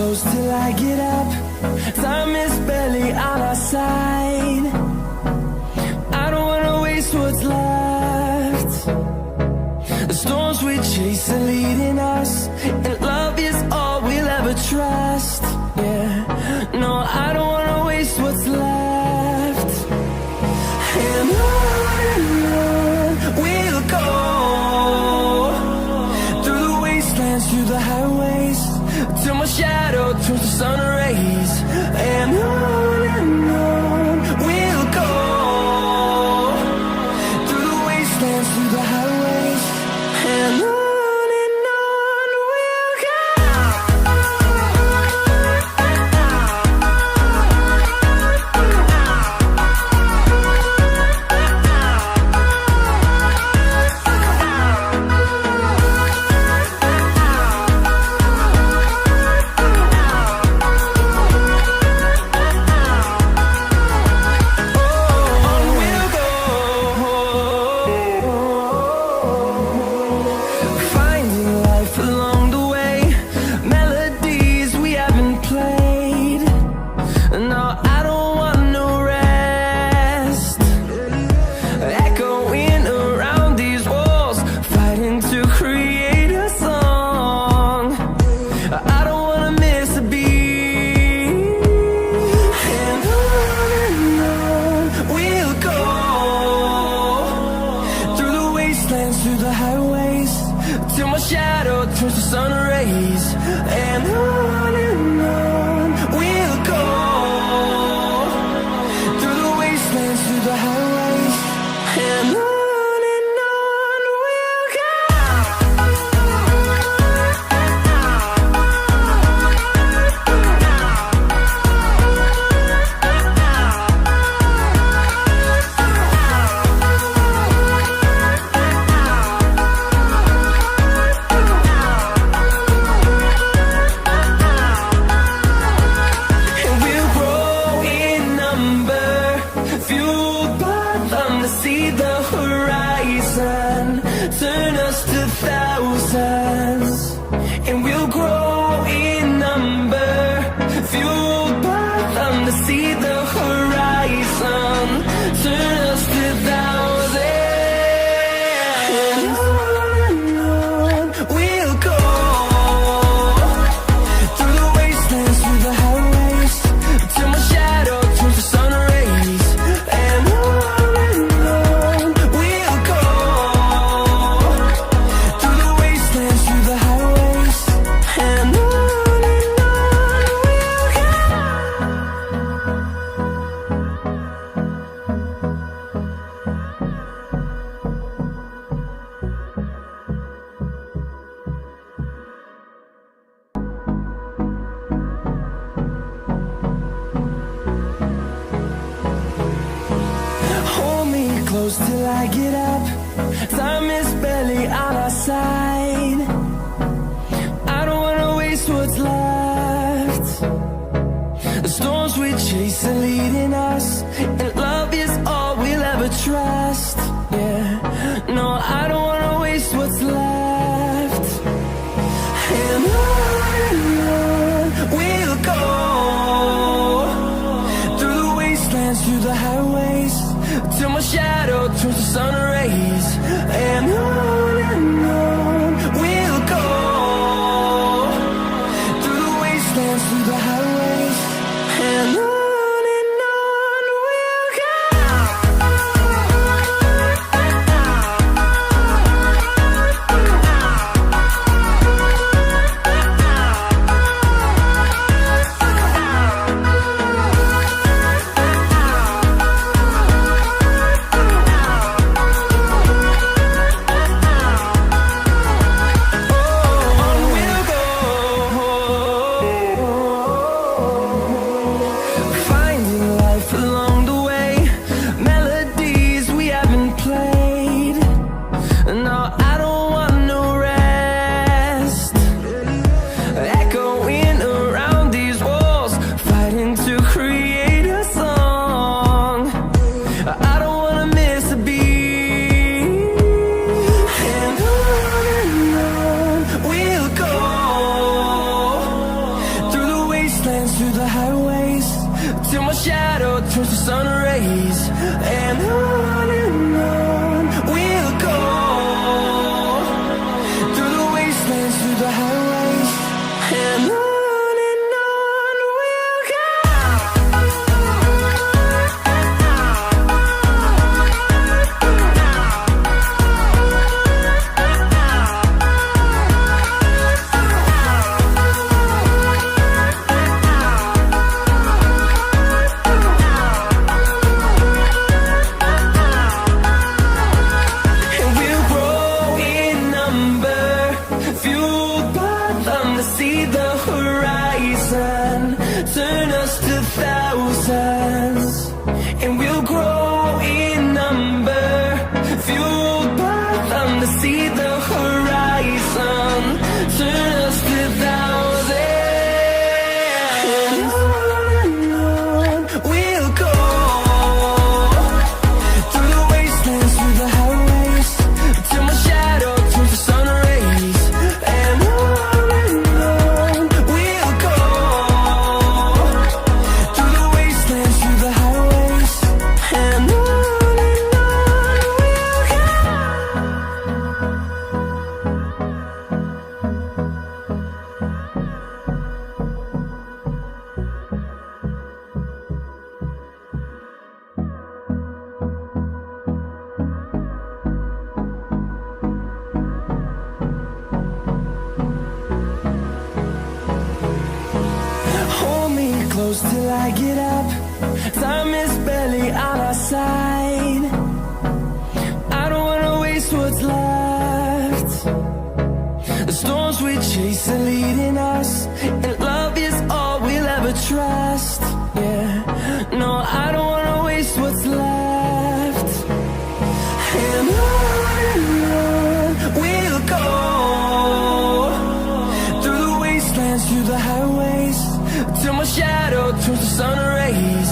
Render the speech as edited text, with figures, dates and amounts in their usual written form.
close till I get up. Time is barely on our side. I don't wanna waste what's left. The storms we chase are leading us, and love is all we'll ever trust. Yeah, no, I don't wanna waste what's left. And on we'll go, through the wastelands, through the highways, till my shadow turns to sun rays. And on we'll go, through the wastelands, through the highways, and on we'll go. Through the highways, till my shadow turns to sun rays. And on we'll go, through the wastelands, through the highways, and on we'll go. See the horizon, turn us to thousands, and we'll grow in number, fueled by them to see the horizon, turn us to thousands, and on we'll go, through the wastelands, through the highways, till my shadow turns to sun rays. And close till I get up. Time is barely on our side. I don't wanna waste what's left. The storms we chase are leading us, and love is all we'll ever trust. Yeah, no, I don't wanna waste what's left. And on we'll go, through the wastelands, through the highways, till my shadow turns to sun rays. And on we'll go, through the wastelands, through the highways, and on we'll go. till my shadow turns to sun rays. And on we'll go, through the wastelands, through the highways, and on we'll go. See the horizon, turn us to thousands, and we'll grow in number, fueled by them to see the horizon, turn us to thousands, and on we'll go, through the wastelands, through the highways, till my shadow turns to sun rays, and on. Close till I get up, time is barely on our side. I don't wanna waste what's left. The storms we chase are leading us, and love is all we'll ever trust. Yeah, no, I don't wanna waste what's left. And on we'll go, through the wastelands, through the highways, till my shadow turns to sun rays.